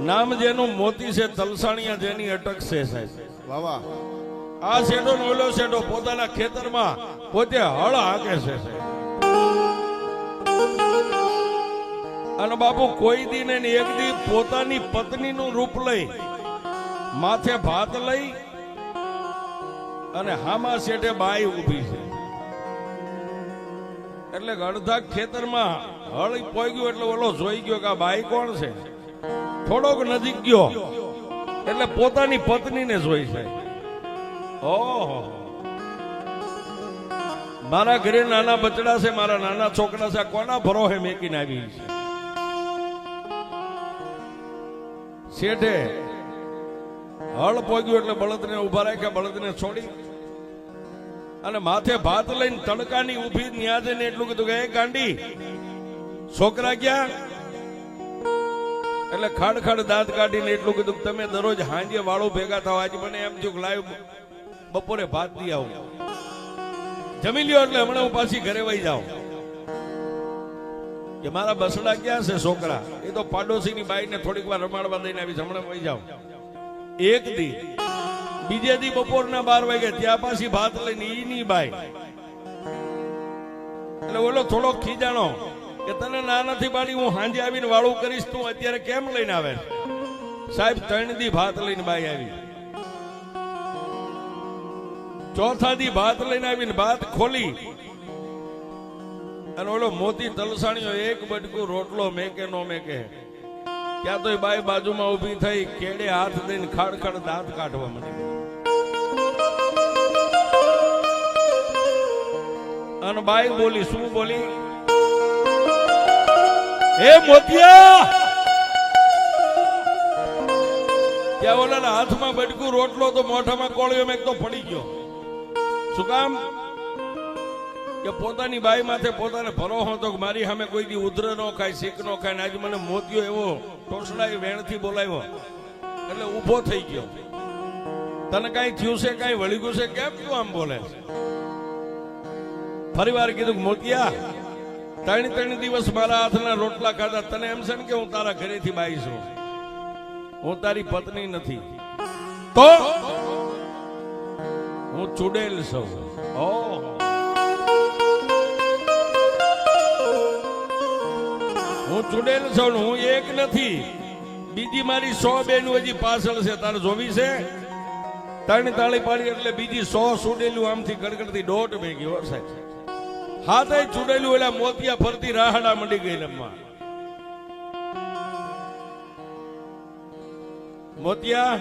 નામ જેનું મોતી છે, તલસાણિયા જેની અટક છે સાહેબ. વાહ વાહ. આ શેઠો નો ઓલો શેઠો પોતાના ખેતરમાં પોતે હળ હાકે છે સાહેબ. અને બાપુ કોઈ દી ને એક દી પોતાની પત્નીનું રૂપ લઈ માથે ભાત લઈ અને હામા શેઠે બાઈ ઊભી છે. એટલે અડધા ખેતરમાં હળ પોગ્યું એટલે ઓલો જોઈ ગયો કે આ બાઈ કોણ છે. થોડોક નજીક ગયો એટલે પોતાની પત્નીને જોઈ છે. ઓહો, મારા ઘરે નાના બચડા છે, મારા નાના છોકરા છે, કોના ભરોહે મેકીને આવી છે. શેઠે હળ પોગ્યું એટલે બળદને ઉભા રાખ્યા, બળદને છોડી અને માથે ભાત લઈને તડકાની ઊભી ન્યા જઈને એટલું કીધું કે એ ગાંડી છોકરા ગયા. એટલે ખાડ ખાડ દાંત કાઢીને એટલું કીધું તમે દરરોજ હાંજે વાળો ભેગા થાવ, આજે મને એમ થયું કે લાવ બપોરે ભાત દી આવું, જમી લ્યો એટલે હમણાં હું પાછી ઘરે વહી જાઉં. કે મારા બસડા ક્યાં છે છોકરા, એ તો પાડોશીની બાઈને થોડીક વાર રમાડવા દઈને આવી, હમણાં વહી જાઉં. એક દી બીજે દી બપોરના 12 વાગે ત્યાં પાછી ભાત લઈને ઈની બાઈ. એટલે ઓલો થોડો ખીજાણો કે તને ના નથી પાડી, હું હાંજે આવીને વાળું કરીશ, તું અત્યારે કેમ લઈને આવે. સાહેબ 3 દી ભાત લઈને બાઈ આવી. ચોથા દી ભાત લઈને આવીને ભાત ખોલી અને ઓલો મોતી તલસાણીઓ એક બટકું રોટલો મેકે નો મેકે. ત્યાં તો એ બાઈ બાજુમાં ઊભી થઈ કેડે હાથ દઈને ખાડ ખાડ દાંત કાઢવા માંડી. અને બાઈ બોલી, શું બોલી? હે મોતિયા! ત્યાં ઓલાના હાથમાં બટકું રોટલો તો મોઢામાં કોળિયો મેક તો પડી ગયો. શું કામ? કે પોતાની બાઈ માથે પોતાને ભરોસો હતો કે મારી સામે કોઈ દી ઉધર નો ખાય, શીખ નો ખાય. આજે મને મોતિયો એવો ટોસડાઈ વેણથી બોલાવ્યો એટલે ઊભો થઈ ગયો. તને કઈ થયું છે, કઈ વળી ગયું છે, કેમ તું આમ બોલે? ફરી વાર કીધું મોતિયા 3 દિવસ મારા હાથના રોટલા ખાધા, તને એમ છે ને કે હું તારા ઘરેથી બાઈ છું, હું તારી પત્ની નથી, તો હું ચુડેલ છું. ઓહો, હું ચુડેલ છું, હું એક નથી, બીજી મારી 100 બેનું હજી પાછળ છે, તારે જોવી છે? 3 તાળી પાડી એટલે બીજી 100 સુડેલું આમથી ગડગડતી દોઢ ભેગી વરસાય. હાથે ચુડેલું એટલે મોતિયા ફરતી રાહડા મંડી ગઈ રમવા. મોતિયા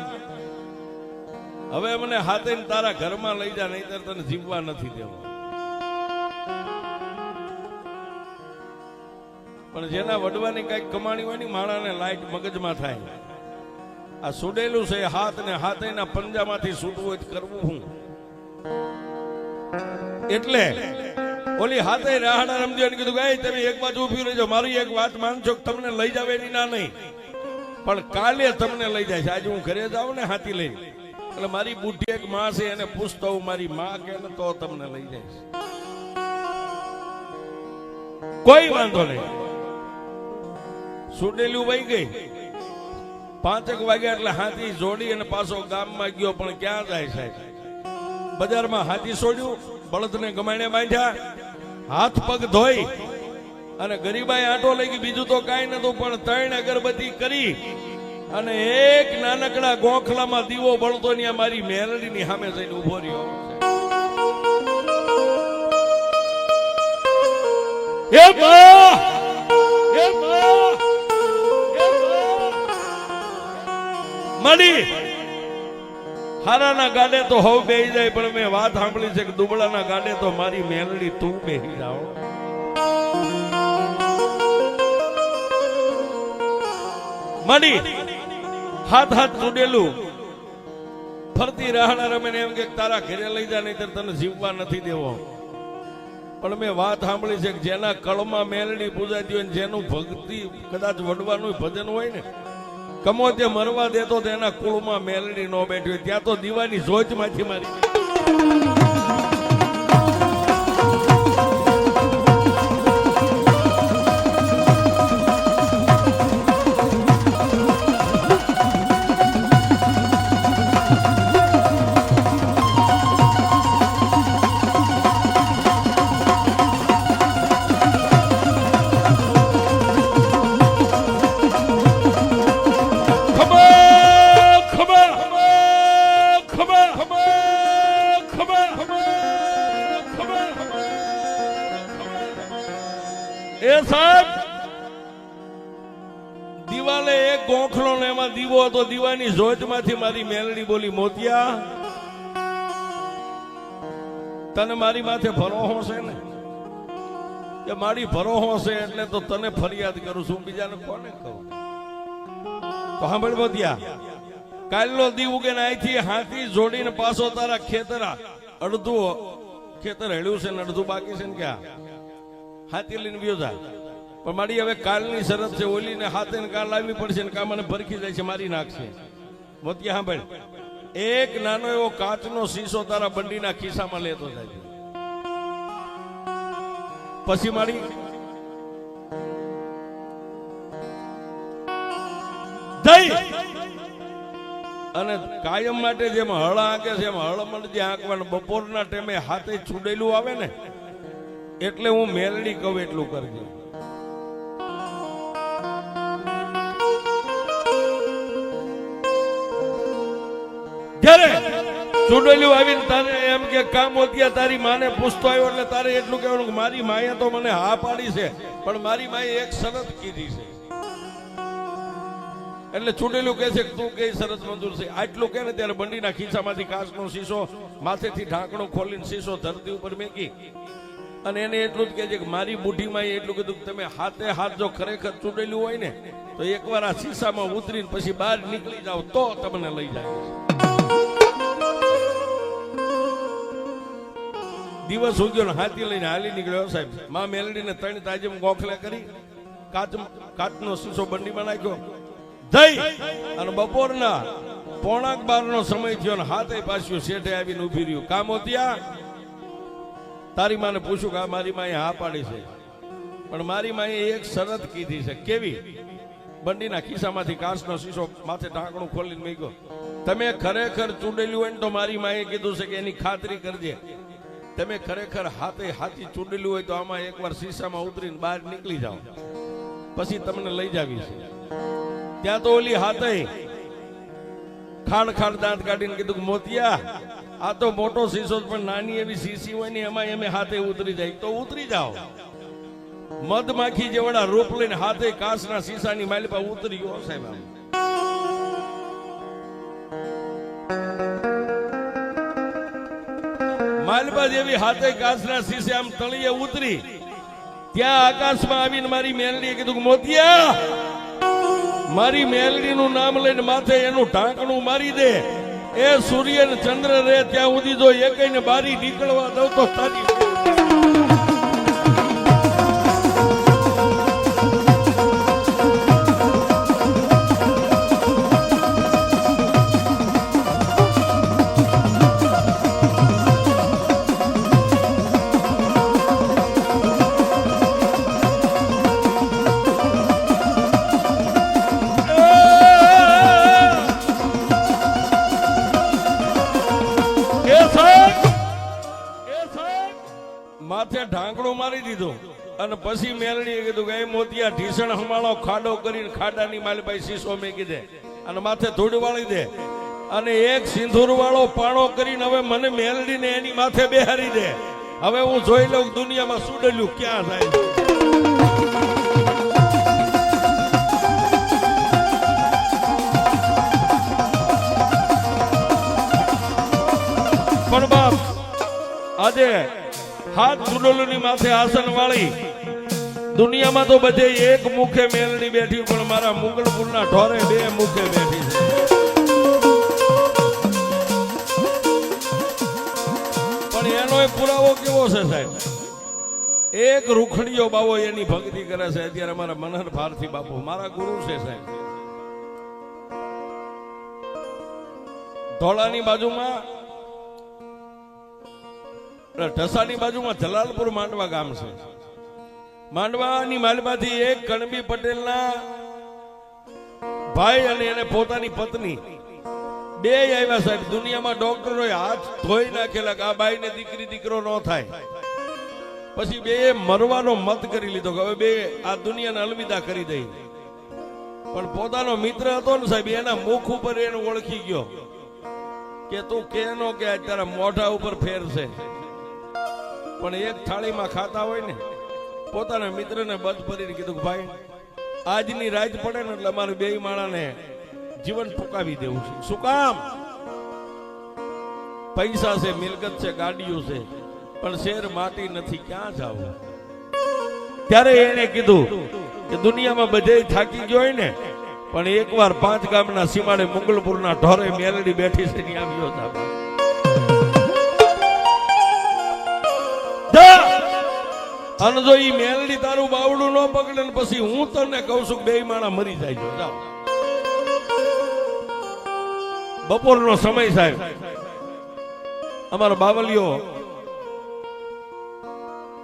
હવે મને હાથે તારા ઘરમાં લઈ જા, નહીતર તને જીવવા નથી દેવા. પણ જેના વડવાની કઈક કમાણી હોય ને માણાને લાઈટ મગજમાં થાય. આ સુડેલું છે હાથ ને હાથેના પંજામાંથી છૂટવું હોય કરવું હું. એટલે ઓલી હાથે રાહડા રમજો ને કીધું કે તમે એક બાજુ ઉભી રહેજો, મારી એક વાત માનજો કે તમને લઈ જાવ એની ના નહીં, પણ કાલે તમને લઈ જાય છે. આજે હું ઘરે જાઉં ને હાથી લઈને એટલે મારી બુઢી એક માં છે એને પૂછતો હું મારી માં કે તો તમને લઈ જાય. કોઈ વાંધો નહીં. સુડેલું વહી ગઈ. 5 વાગ્યા એટલે હાથી જોડી અને પાછો ગામમાં ગયો. પણ ક્યાં જાય સાહેબ? બજારમાં હાથી છોડ્યું, બળદને ગમાણે બાંધ્યા, હાથ પગ ધોઈ અને ગરીબાઈ આટો લઈ ગઈ. બીજું તો કાંઈ નતું, પણ 3 અગરબત્તી કરી અને એક નાનકડા ગોખલામાં દીવો બળતો ને મારી મેલડીની સામે જઈને ઉભો રહ્યો. એ બા! એ બા! મળી હારાના ગાડે તો હવ બેહી જાય, પણ મેં વાત સાંભળી છે કે દુબળાના ગાડે તો મારી મેલડી તું બેહી જાઓ. મળી હાથ ચૂડેલું ફરતી રાહડા રમે એમ કે તારા ઘરે લઈ જા, નહીતર તને જીવવા નથી દેવો. પણ મેં વાત સાંભળી છે કે જેના કળમાં મેલડી પૂજાતી હોય, જેનું ભક્તિ કદાચ વડવાનું ભજન હોય ને, કમો તે મરવા દેતો તેના કુળમાં મેલડી નો બેઠી હોય. ત્યાં તો દીવાની જોજ માંથી મારી. દિવાલે એક ગોખલો ને એમાં દીવો હતો. દીવાની જોતમાંથી મારી મેલડી બોલી, મોતિયા તને મારી માથે ભરોહો છે ને? કે મારી ભરોહો છે એટલે તો તને ફરિયાદ કરું છું, બીજાને કોને કહું? તો સાંભળ મોતિયા, કાલનો દી ઉગે ને અહીંથી હાથી જોડીને પાછો તારા ખેતર, અડધું ખેતર હેડ્યું છે ને અડધું બાકી છે ને, ક્યાં હાથી લઈને વ્યો જાય. પણ મારી હવે કાલની શરત છે, ઓલીને હાથે ને કાલ લાવવી પડશે ને કા મને ભરખી જાય છે, મારી નાખશે. મોતિયા સાંભળ, એક નાનો એવો કાચનો શીશો તારા બંડીના ખિસ્સામાં લેતો જાય. પછી મારી અને કાયમ માટે જેમ હળ આંકે છે એમ હળ મળજે આંકવાનું. બપોરના ટાઈમે હાથે છુડેલું આવે ને એટલે હું મેલડી કહું એટલું કરજે. જ્યારે ચૂડેલું આવીને તારે એમ કે કામ મોતિયા તારી માને પૂછતો આવ્યો એટલે તારે એટલું કહેવાનું કે મારી માએ તો મને હા પાડી છે, પણ મારી માએ એક શરત કીધી છે. એટલે ચૂડેલું કહે છે કે તું કઈ શરત મંજૂર છે? આટલું કહે ને ત્યારે બંડીના ખિસ્સામાંથી કાચનો શીશો માથેથી ઢાંકણું ખોલીને શીશો ધરતી ઉપર મેકી અને એને એટલું જ કહે છે કે મારી બુઢી માએ એટલું કીધું કે તમે હાથે હાથ જો ખરેખર ચૂડેલું હોય ને તો એકવાર આ શીશામાં ઉતરીને પછી બહાર નીકળી જાવ તો તમને લઈ જાય. દિવસ ઉગ્યો ને હાથી લઈને હાલી નીકળ્યો સાહેબ. માં મેલડીને 3 તાજમ ગોખલે કરી કાચનો શીશો બંડીમાં નાખ્યો જઈ અને બપોરના 11:15 સમય થયો ને હાથે પાછું શેઠે આવીને ઉભી રહ્યું. કામ મોતિયા તારી માને પૂછું કે મારી માએ હા પાડી છે, પણ મારી માએ એક શરત કીધી છે. કેવી? બંડીના ખિસ્સામાંથી કાચનો શીશો માથે ઢાંકણું ખોલીને મૂક્યો. તમે ખરેખર ચૂડેલું હોય ને તો મારી માએ કીધું છે કે એની ખાતરી કરજે. તમે ખરેખર હાથે હાથી ચૂડેલું હોય તો આમાં એકવાર શીશામાં ઉતરીને બહાર નીકળી જાઓ પછી તમને લઈ જાવી છે. ત્યાં તો ઓલી હાથે ખાડ દાંત કાઢીને કીધું કે મોતિયા આ તો મોટો શીશો પણ નાની એવી શીશી હોય ને એમાં એમે હાથે ઉતરી જાય તો ઉતરી જાઓ. મધમાખી જેવડા રૂપ લઈને હાથે કાચના શીશાની માલિપા ઉતરી ગયો સાહેબ. માલબા જેવી હાથે કાચના શીશે આમ તળિયે ઉતરી ત્યાં આકાશમાં આવીને મારી મેલડીએ કીધું કે મોતિયા મારી મેલડીનું નામ લઈને માથે એનું ઢાંકણું મારી દે. એ સૂર્ય ને ચંદ્ર રે ત્યાં સુધી જો એકઈને બારી નીકળવા દઉં તો તારી માથે ઢાંકણું મારી દીધું અને પછી મેલડીએ કીધું કે એ મોતિયા ઢીસણ હમાળો ખાડો કરીને ખાડાની માલભાઈ શીશો મેકી દે અને માથે ધૂળ વાળી દે અને એક સિંદૂર વાળો પાણો કરીને હવે મને મેલડીને એની માથે બેહારી દે. હવે હું જોઈ લઉં દુનિયામાં સુડેલું ક્યાં થાય. પણ બાપ આજે હાથ ચૂડોલુની માથે આસન વાળી દુનિયામાં તો બધે એક મુખે મેલડી બેઠી, પણ મારા મુગલપુરના ઢોરે 2 મુખે બેઠી છે. પણ એનો પુરાવો કેવો છે સાહેબ? એક રૂખડીયો બાવો એની ભક્તિ કરે છે અત્યારે મારા મનહર ભારતી બાપુ મારા ગુરુ છે સાહેબ. ધોળાની બાજુમાં ઢસાની બાજુમાં જલાલપુર માંડવા ગામ છે. માંડવાની માલમાંથી એક કણબી પટેલના ભાઈ અને એને પોતાની પત્ની 2 આવ્યા સાહેબ. દુનિયામાં ડોક્ટરોએ હાથ ધોઈ નાખેલા કે આ બાઈને દીકરી દીકરો ન થાય. પછી 2 મરવાનો મત કરી લીધો કે હવે 2 આ દુનિયાને અલવિદા કરી દઈ. પણ પોતાનો મિત્ર હતો ને સાહેબ એના મુખ ઉપર એને ઓળખી ગયો કે તું કેનો કે તારા મોઢા ઉપર ફેર છે. પણ એક થાળીમાં ખાતા હોય ને પોતાના મિત્રને બધ ભરીને કીધું કે ભાઈ આજની રાત પડે ને એટલે અમારે બે માણાને જીવન ટૂંકાવી દેવું છે. શું કામ? પૈસા છે, મિલકત છે, ગાડીઓ છે, પણ શેર માટી નથી, ક્યાં જાવ? ત્યારે એને કીધું કે દુનિયામાં બધે થાકી ગયો હોય ને, પણ એકવાર 5 ગામના સીમાડે મંગલપુરના ઢોરે મેલડી બેઠી છે ને આવ્યો જા. અને જો ઈ મેલડી તારું બાવડું ન પકડે ને પછી હું તને કહું છું બે માણા મરી જાય છે. જાઓ. બપોરનો સમય સાહેબ, અમારા બાવલીઓ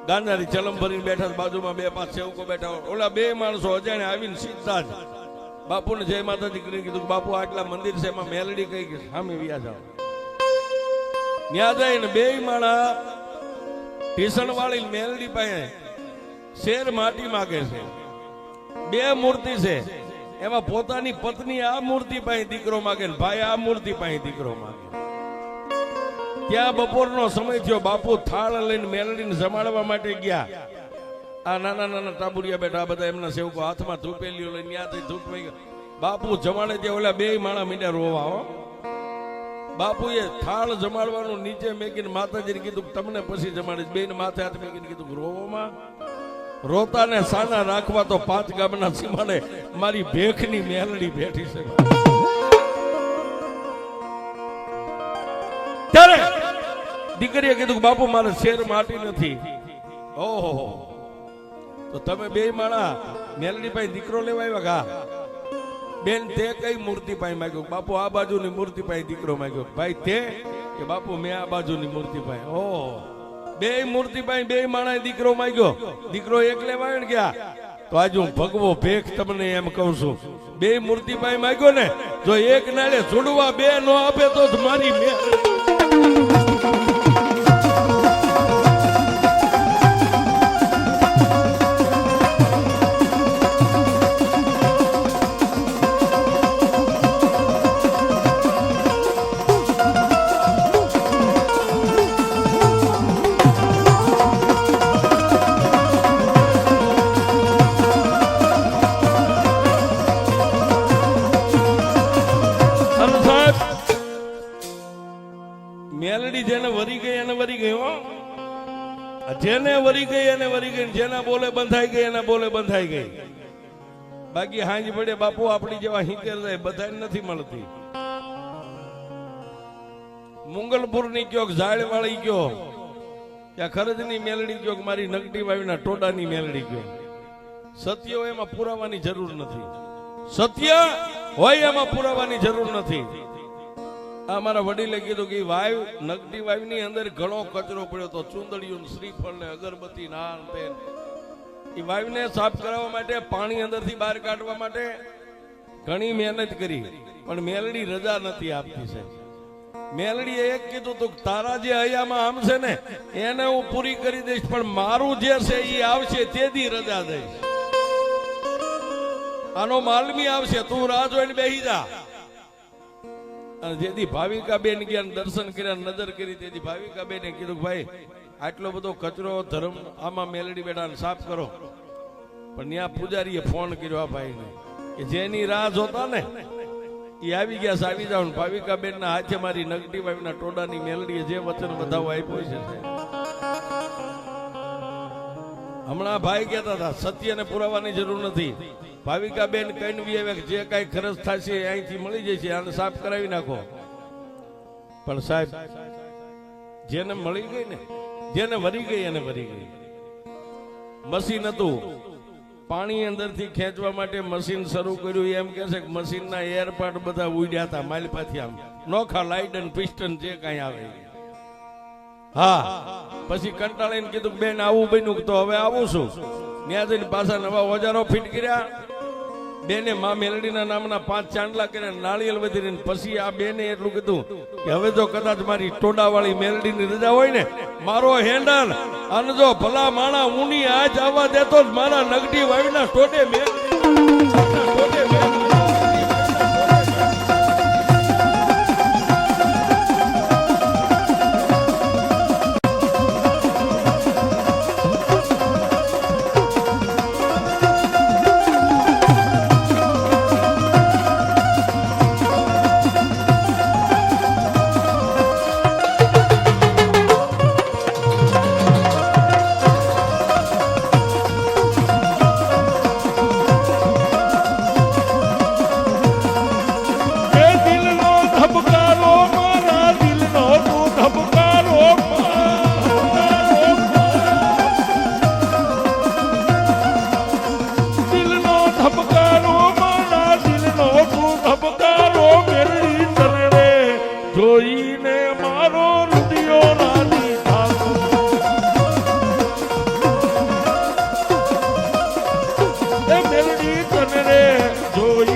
ગાંધારી ચલમ ભરીને બેઠા, બાજુમાં 2-5 સેવકો બેઠા. ઓલા 2 માણસો અજાણે આવીને સીધા જ બાપુને જય માતાજી કરીને કીધું, બાપુ આટલા મંદિર છે એમાં મેલડી કઈ કે સામે વ્યા જાઓ. ત્યાં જઈને 2 માણા ટીસણ વાળી મેલડી પાસે શેર માટી માગે છે. 2 મૂર્તિ છે, એમાં પોતાની પત્ની આ મૂર્તિ પાસે દીકરો માગે ને ભાઈ આ મૂર્તિ પાસે દીકરો માગે. ત્યાં બપોરનો સમય થયો. બાપુ થાળ લઈને મેલડીને જમાડવા માટે ગયા. આ નાના નાના ટાબુરિયા બેઠા, બધા એમના સેવકો હાથમાં ધૂપેલીઓ લઈને ત્યાંથી ધૂપ લઈ ગયા. બાપુ જમાડે ત્યાં ઓલા 2 માણા મીંડા રોવા. હો, બાપુએ થાળ જમાડવાનું નીચે મેકીને માતાજીને કીધું તમને પછી જમાડીશ. 2 માથે હાથ મેકીને કીધું રોવામાં રોતા ને સાના રાખવા તો 5 ગામના સીમાડે મારી ભેખની મેલડી બેઠી છે. ત્યારે દીકરીએ કીધું કે બાપુ મારે શેર માટી નથી. ઓહો, તો તમે 2 માણા મેલડી પાસે દીકરો લેવા આવ્યા? કા બેન તે કઈ મૂર્તિ પાસે માંગ્યો? બાપુ આ બાજુની મૂર્તિ પાસે દીકરો માંગ્યો. ભાઈ તે કે બાપુ મેં આ બાજુની મૂર્તિ પાસે. ઓહો, 2 મૂર્તિ પાસે 2 માણાએ દીકરો માંગ્યો. દીકરો એક લેવા આવ્યો ને ગયા તો આજે હું ભગવો ભેખ તમને એમ કહું છું, 2 મૂર્તિ પાસે માંગ્યો ને, જો એક નાળે જોડવા 2 નો આપે તો જ મારી મેં. મેલડી જેને વરી ગઈ એને વરી ગઈ. હો, જેને વરી ગઈ એને વરી ગઈ. જેના બોલે બંધાઈ ગઈ એના બોલે બંધાઈ ગઈ. બાકી હાંજ પડે બાપુ આપણી જેવા હિંકેર જાય બધાને નથી મળતી. મંગલપુર ની કયો, ઝાડ વાળી કયો, ત્યાં ખરજની મેલડી કયો, મારી નગટી વાવીના ટોડાની મેલડી કયો. સત્ય હોય એમાં પુરાવાની જરૂર નથી. સત્ય હોય એમાં પુરાવાની જરૂર નથી. અમારા વડીલે કીધું કે વાવ નગટી વાવની અંદર ઘણો કચરો પડ્યો તો, ચુંદડીયું, શ્રીફળ ને અગરબત્તી નાન તેલ. એ વાવને સાફ કરાવવા માટે, પાણી અંદરથી બહાર કાઢવા માટે ઘણી મહેનત કરી, પણ મેલડી રજા નથી આપતી છે. મેલડીએ એક કીધું તું તારા જે હૈયામાં આમ છે ને એને હું પૂરી કરી દઈશ, પણ મારું જે છે એ આવશે તેથી રજા દઈશ. આનો માલમી આવશે, તું રાહ જોઈને બેસી જા. અને જેથી ભાવિકા બેન ગયા દર્શન કર્યા, નજર કરી, તેથી ભાવિકા બેને કીધું ભાઈ આટલો બધો કચરો ધર્મ આમાં મેલડી બેઠા સાફ કરો. પણ ત્યાં પૂજારીએ ફોન કર્યો આ ભાઈને કે જેની રાહ જોતા ને એ આવી ગયા, આવી જાવ. ભાવિકા બેન ના હાથે મારી નગટી વાવીના ટોડાની મેલડીએ જે વચન બધાવું આપ્યું છે. હમણાં ભાઈ કહેતા હતા સત્યને પુરાવાની જરૂર નથી. ભાવિકા બેન કઈ જે કઈ ખર્ચ થશે અહીંથી મળી જશે, આને સાફ કરાવી નાખો. પણ સાહેબ જેને મળી ગઈ ને, જેને વરી ગઈ એને વરી ગઈ. મશીન હતું, પાણી અંદરથી ખેંચવા માટે મશીન શરૂ કર્યું. એમ કે છે કે મશીનના એરપાર્ટ બધા ઉડ્યા હતા માલપાથી, આમ નોખા લાઇટ અને પિસ્ટન જે કઈ આવે. હા, પછી કંટાળીને કીધું બેન આવું બન્યું તો હવે આવું છું. ત્યાં જઈને પાછા નવા ઓજારો ફિટ કર્યા. બેને મા મેલડીના નામના 5 ચાંદલા કર્યા, નાળિયેર વધીને. પછી આ બેને એટલું કીધું કે હવે જો કદાચ મારી ટોડાવાળી મેલડીની રજા હોય ને, મારો હેન્ડલ અને જો ભલા માણા ઊની આજ આવવા દેતો જ મારા નગડી વાવીના ટોડે જોઈ